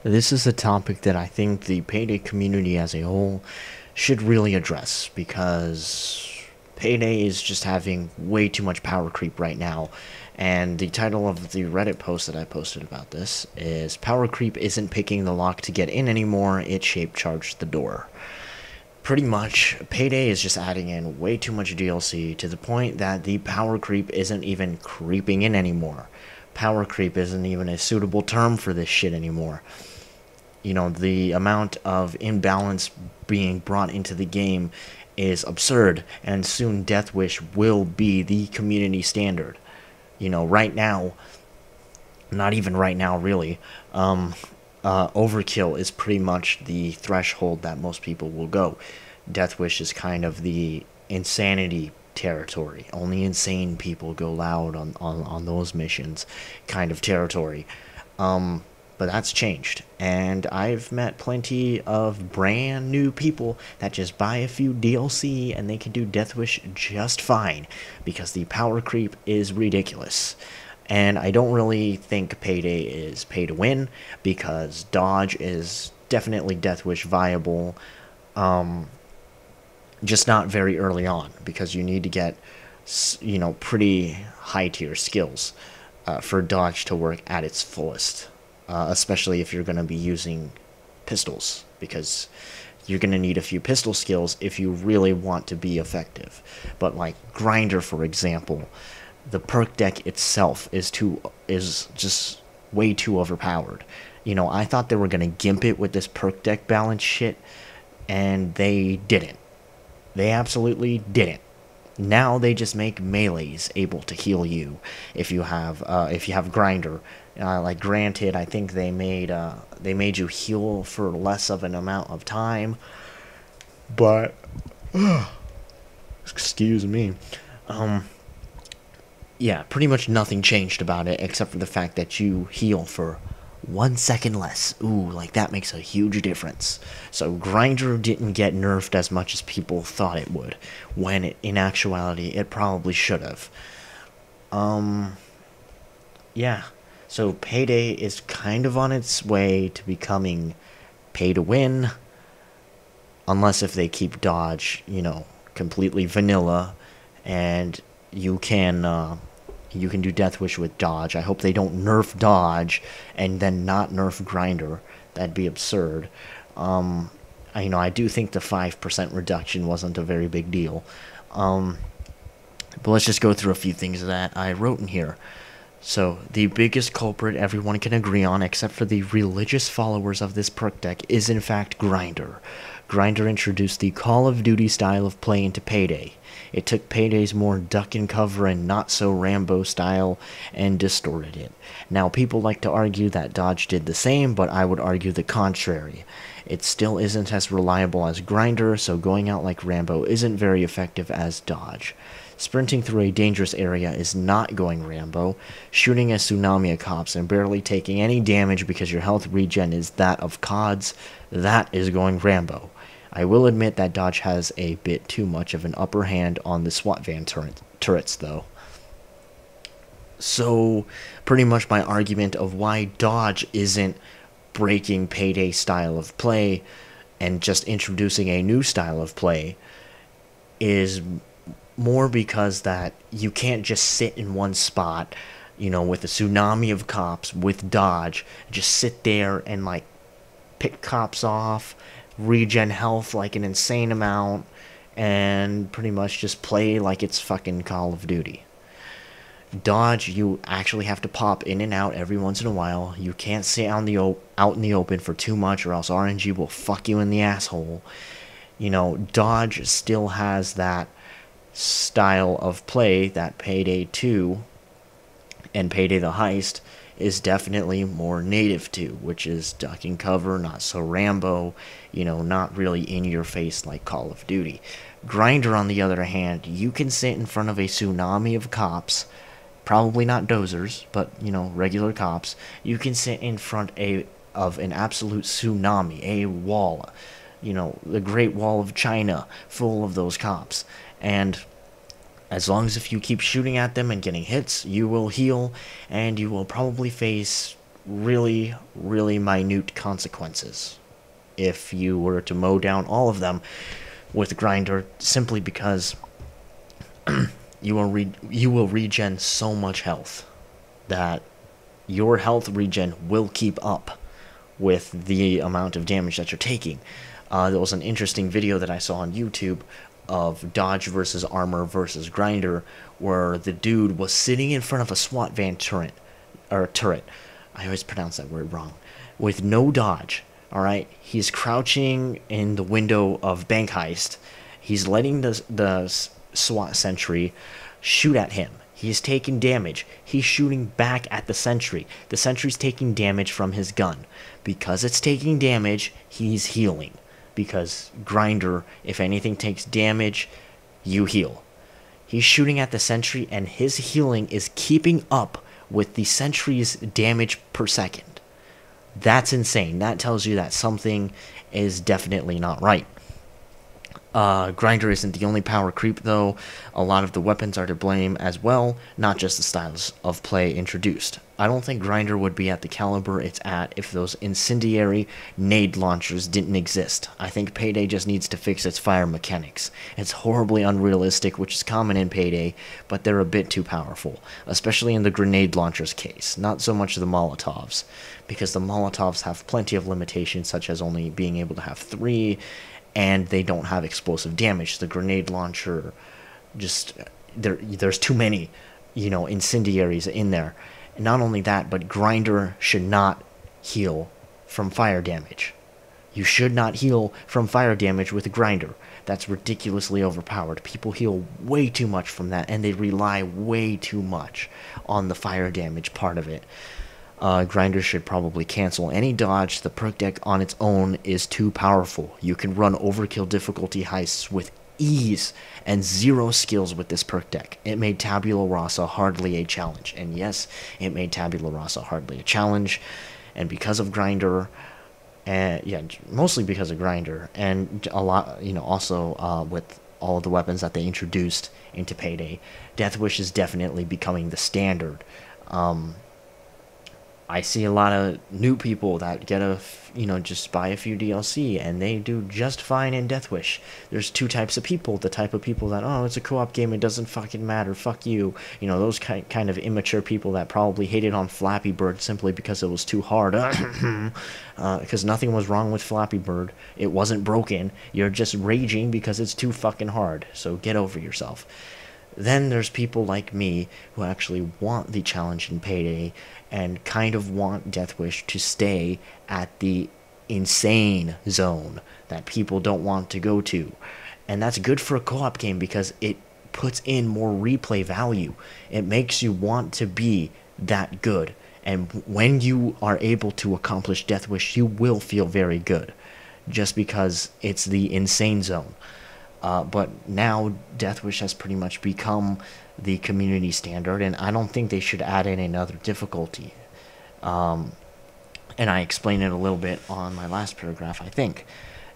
This is a topic that I think the Payday community as a whole should really address because Payday is just having way too much power creep right now. And the title of the Reddit post that I posted about this is Power Creep isn't picking the lock to get in anymore, it shape charged the door. Pretty much, Payday is just adding in way too much DLC to the point that the power creep isn't even creeping in anymore. Power creep isn't even a suitable term for this shit anymore. You know, the amount of imbalance being brought into the game is absurd, and soon Death Wish will be the community standard. You know, right now, not even right now really, overkill is pretty much the threshold that most people will go. Death Wish is kind of the insanity territory. Only insane people go loud on those missions kind of territory. But that's changed, and I've met plenty of brand new people that just buy a few DLC and they can do Death Wish just fine because the power creep is ridiculous. And I don't really think Payday is pay to win because dodge is definitely Death Wish viable, just not very early on because you need to get, pretty high tier skills for dodge to work at its fullest. Especially if you're going to be using pistols, because you're going to need a few pistol skills if you really want to be effective. But like Grinder, for example, the perk deck itself is just way too overpowered. You know, I thought they were going to gimp it with this perk deck balance shit, and they didn't. They absolutely didn't. Now they just make melees able to heal you if you have Grinder. Like granted, I think they made you heal for less of an amount of time, but excuse me. Yeah, pretty much nothing changed about it except for the fact that you heal for 1 second less. Ooh, like that makes a huge difference. So Grinder didn't get nerfed as much as people thought it would, when in actuality it probably should have. Yeah. So Payday is kind of on its way to becoming pay to win, unless if they keep dodge, completely vanilla, and you can do Death Wish with dodge. I hope they don't nerf dodge and then not nerf Grinder. That'd be absurd. I do think the 5% reduction wasn't a very big deal. But let's just go through a few things that I wrote in here. So, the biggest culprit everyone can agree on, except for the religious followers of this perk deck, is in fact Grinder. Grinder introduced the Call of Duty style of play into Payday. It took Payday's more duck and cover and not so Rambo style and distorted it. Now, people like to argue that dodge did the same, but I would argue the contrary. It still isn't as reliable as Grinder, so going out like Rambo isn't very effective as dodge. Sprinting through a dangerous area is not going Rambo. Shooting a tsunami of cops and barely taking any damage because your health regen is that of CODs, that is going Rambo. I will admit that dodge has a bit too much of an upper hand on the SWAT van turrets though. So, pretty much my argument of why dodge isn't breaking Payday style of play and just introducing a new style of play is more because that you can't just sit in one spot, with a tsunami of cops with dodge, just sit there and like pick cops off, regen health like an insane amount, and pretty much just play like it's fucking Call of Duty. Dodge, you actually have to pop in and out every once in a while. You can't sit out in the open for too much or else RNG will fuck you in the asshole. Dodge still has that style of play that Payday 2 and Payday the Heist is definitely more native to, which is duck and cover, not so Rambo, not really in your face like Call of Duty. Grinder, on the other hand, you can sit in front of a tsunami of cops, probably not dozers, but, regular cops. You can sit in front of an absolute tsunami, a wall, the Great Wall of China, full of those cops. And as long as if you keep shooting at them and getting hits, you will heal, and you will probably face really, really minute consequences if you were to mow down all of them with Grinder, simply because you will regen so much health that your health regen will keep up with the amount of damage that you're taking. There was an interesting video that I saw on YouTube of dodge versus armor versus Grinder, where the dude was sitting in front of a SWAT van turret. I always pronounce that word wrong. With no dodge. All right, he's crouching in the window of bank heist. He's letting the SWAT sentry shoot at him. He's taking damage. He's shooting back at the sentry. The sentry's taking damage from his gun. Because it's taking damage, he's healing. Because Grinder, if anything takes damage, you heal. He's shooting at the sentry, and his healing is keeping up with the sentry's damage per second. That's insane. That tells you that something is definitely not right. Grinder isn't the only power creep, though. A lot of the weapons are to blame as well, not just the styles of play introduced. I don't think Grinder would be at the caliber it's at if those incendiary nade launchers didn't exist. I think Payday just needs to fix its fire mechanics. It's horribly unrealistic, which is common in Payday, but they're a bit too powerful, especially in the grenade launcher's case, not so much the Molotovs, because the Molotovs have plenty of limitations, such as only being able to have 3, and they don't have explosive damage. The grenade launcher, just there's too many, incendiaries in there. And not only that, but Grinder should not heal from fire damage. You should not heal from fire damage with a Grinder. That's ridiculously overpowered. People heal way too much from that, and they rely way too much on the fire damage part of it. Grinder should probably cancel any dodge. The perk deck on its own is too powerful. You can run overkill difficulty heists with ease and 0 skills with this perk deck. It made Tabula Rasa hardly a challenge. And yes, it made Tabula Rasa hardly a challenge. And because of Grinder, mostly because of Grinder, and a lot, also with all of the weapons that they introduced into Payday, Death Wish is definitely becoming the standard. I see a lot of new people that get just buy a few DLC, and they do just fine in Death Wish. There's 2 types of people. The type of people that, it's a co-op game, it doesn't fucking matter, fuck you. Those kind of immature people that probably hated on Flappy Bird simply because it was too hard. Because nothing was wrong with Flappy Bird. It wasn't broken. You're just raging because it's too fucking hard. So get over yourself. Then there's people like me who actually want the challenge in Payday and kind of want Death Wish to stay at the insane zone that people don't want to go to. And that's good for a co-op game because it puts in more replay value. It makes you want to be that good. And when you are able to accomplish Death Wish, you will feel very good. Just because it's the insane zone. But now Death Wish has pretty much become the community standard, and I don't think they should add in another difficulty. And I explained it a little bit on my last paragraph, I think.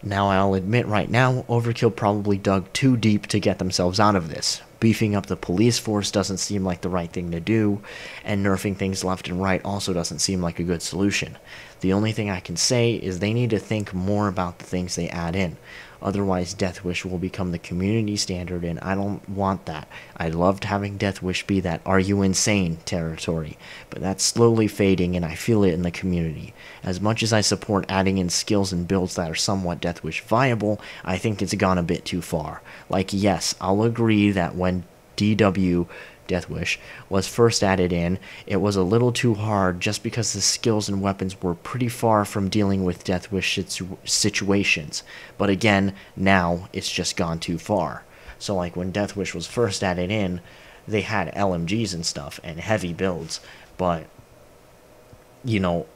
Now, I'll admit right now, Overkill probably dug too deep to get themselves out of this. Beefing up the police force doesn't seem like the right thing to do, and nerfing things left and right also doesn't seem like a good solution. The only thing I can say is they need to think more about the things they add in. Otherwise, Death Wish will become the community standard, and I don't want that. I loved having Death Wish be that "are you insane" territory, but that's slowly fading, and I feel it in the community. As much as I support adding in skills and builds that are somewhat Death Wish viable, I think it's gone a bit too far. Like, yes, I'll agree that when DW Death Wish was first added in, it was a little too hard just because the skills and weapons were pretty far from dealing with Death Wish situations. But again, now it's just gone too far. So like when Death Wish was first added in, they had LMGs and stuff and heavy builds, but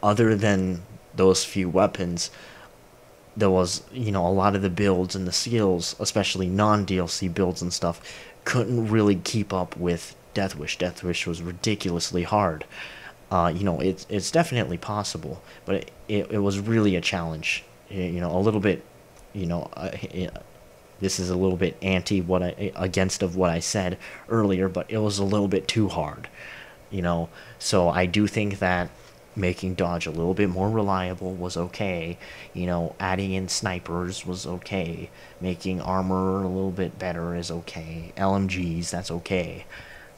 other than those few weapons, there was, a lot of the builds and the skills, especially non-DLC builds and stuff, couldn't really keep up with Death Wish. Death Wish was ridiculously hard. It's definitely possible, but it was really a challenge. A little bit, this is a little bit against of what I said earlier, but it was a little bit too hard. So I do think that making dodge a little bit more reliable was okay. You know, adding in snipers was okay. Making armor a little bit better is okay. LMGs, that's okay.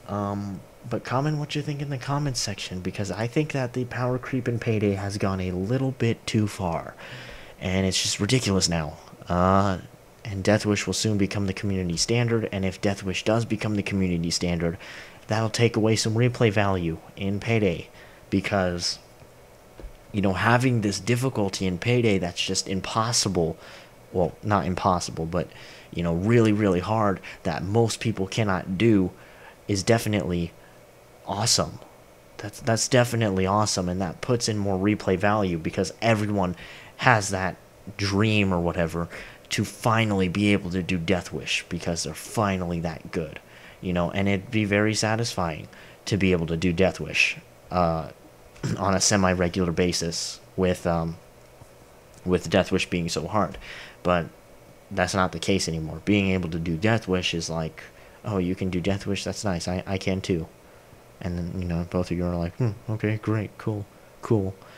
But comment what you think in the comments section, because I think that the power creep in Payday has gone a little bit too far. And it's just ridiculous now. And Death Wish will soon become the community standard, and if Death Wish does become the community standard, that'll take away some replay value in Payday, because, you know, having this difficulty in Payday that's just impossible, well, not impossible, but, you know, really, really hard, that most people cannot do, is definitely awesome. That's definitely awesome, and that puts in more replay value, because everyone has that dream or whatever to finally be able to do Death Wish, because they're finally that good, you know. And it'd be very satisfying to be able to do Death Wish on a semi-regular basis with Death Wish being so hard. But that's not the case anymore. Being able to do Death Wish is like, oh, you can do Death Wish, that's nice, I can too. And then, you know, both of you are like, okay, great, cool.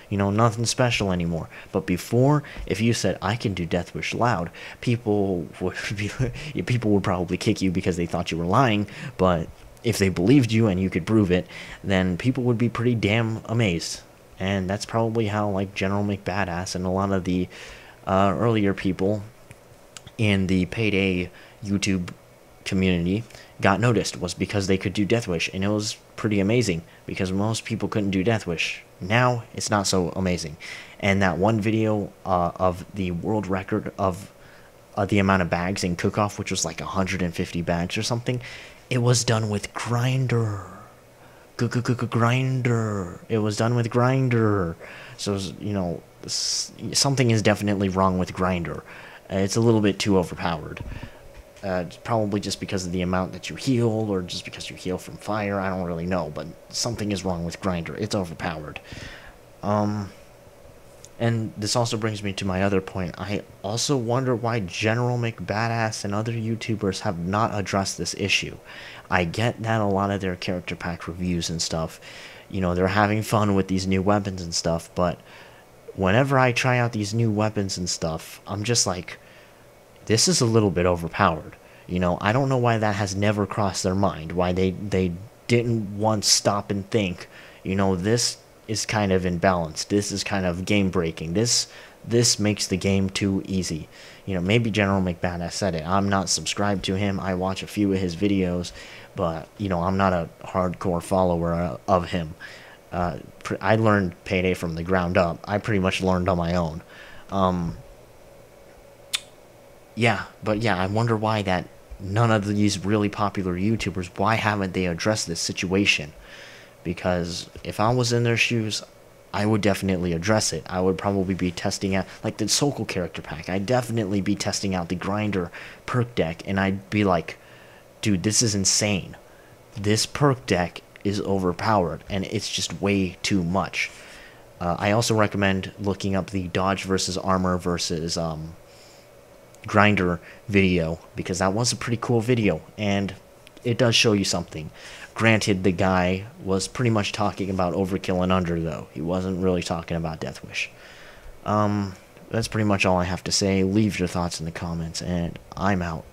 You know, nothing special anymore. But before, if you said, I can do Death Wish loud, people would probably kick you because they thought you were lying. But if they believed you and you could prove it, then people would be pretty damn amazed. And that's probably how, like, General McBadass and a lot of the earlier people in the Payday YouTube community got noticed, was because they could do Death Wish. And it was pretty amazing, because most people couldn't do Death Wish. Now it's not so amazing. And that one video of the world record of the amount of bags in Cook-Off, which was like 150 bags or something, it was done with Grinder. Grinder. It was done with Grinder. So, you know, something is definitely wrong with Grinder. It's a little bit too overpowered. Probably just because of the amount that you heal, or just because you heal from fire, I don't really know, but something is wrong with Grinder. It's overpowered. And this also brings me to my other point. I also wonder why General McBadass and other YouTubers have not addressed this issue. I get that a lot of their character pack reviews and stuff, you know, they're having fun with these new weapons and stuff, but whenever I try out these new weapons and stuff, I'm just like, this is a little bit overpowered. You know, I don't know why that has never crossed their mind, why they didn't once stop and think, you know, this is kind of imbalanced, this is kind of game breaking, this makes the game too easy. You know, maybe General McBadass said it. I'm not subscribed to him, I watch a few of his videos, but, you know, I'm not a hardcore follower of him. I learned Payday from the ground up. I pretty much learned on my own. Yeah, but yeah, I wonder why that none of these really popular YouTubers, why haven't they addressed this situation? Because if I was in their shoes, I would definitely address it. I would probably be testing out, like the Sokol character pack, I'd definitely be testing out the Grinder perk deck, and I'd be like, dude, this is insane. This perk deck is overpowered, and it's just way too much. I also recommend looking up the dodge versus armor versus Grinder video, because that was a pretty cool video, and it does show you something. Granted, the guy was pretty much talking about overkill and under, though. He wasn't really talking about Death Wish. That's pretty much all I have to say. Leave your thoughts in the comments, and I'm out.